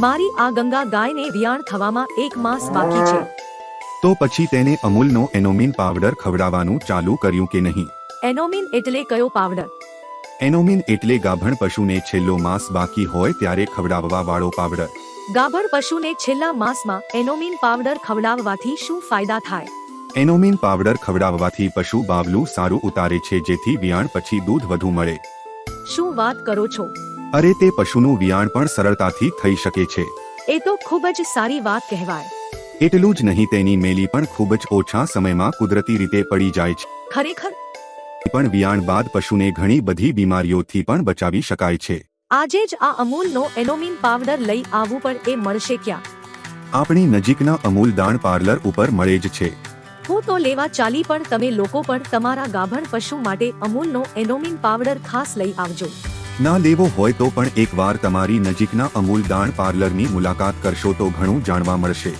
મારી આ ગંગા ગાયને વિયાણ થવામાં 1 માસ બાકી છે। તો પછી તેને અમૂલનો એનોમિન પાવડર ખવડાવવાનું ચાલુ કર્યું કે નહીં? એનોમિન એટલે કયો પાવડર? એનોમિન એટલે ગાભણ પશુને છેલ્લો માસ બાકી હોય ત્યારે ખવડાવવા વાળો પાવડર। ગાભણ પશુને છેલ્લા માસમાં એનોમિન પાવડર ખવડાવવાથી શું ફાયદા થાય? એનોમિન પાવડર ખવડાવવાથી પશુ બાવલું સારું ઉતારે છે, જેથી વિયાણ પછી દૂધ વધુ મળે। શું વાત કરો છો? અરે તે પશુનું વિયાણ પણ સરળતાથી થઈ શકે છે। એ તો ખૂબ જ સારી વાત કહેવાય। એટલું જ નહીં, તેની મેલી પણ ખૂબ જ ઓછા સમયમાં કુદરતી રીતે પડી જાય છે। ખરેખર? પણ વિયાણ બાદ પશુને ઘણી બધી બીમારીઓથી પણ બચાવી શકાય છે। આજે જ આ અમૂલનો એનોમિન પાવડર લઈ આવવું, પણ એ મળશે ક્યાં? આપણી નજીકના અમૂલ દાણ પાર્લર ઉપર મળે જ છે। હું તો લેવા ચાલી, પણ તમે લોકો પણ તમારા ગાભણ પશુ માટે અમૂલનો એનોમિન પાવડર ખાસ લઈ આવજો। ના લેવો હોય તો પણ એકવાર તમારી નજીકના અમૂલ દાણ પાર્લરની મુલાકાત કરશો તો ઘણું જાણવા મળશે।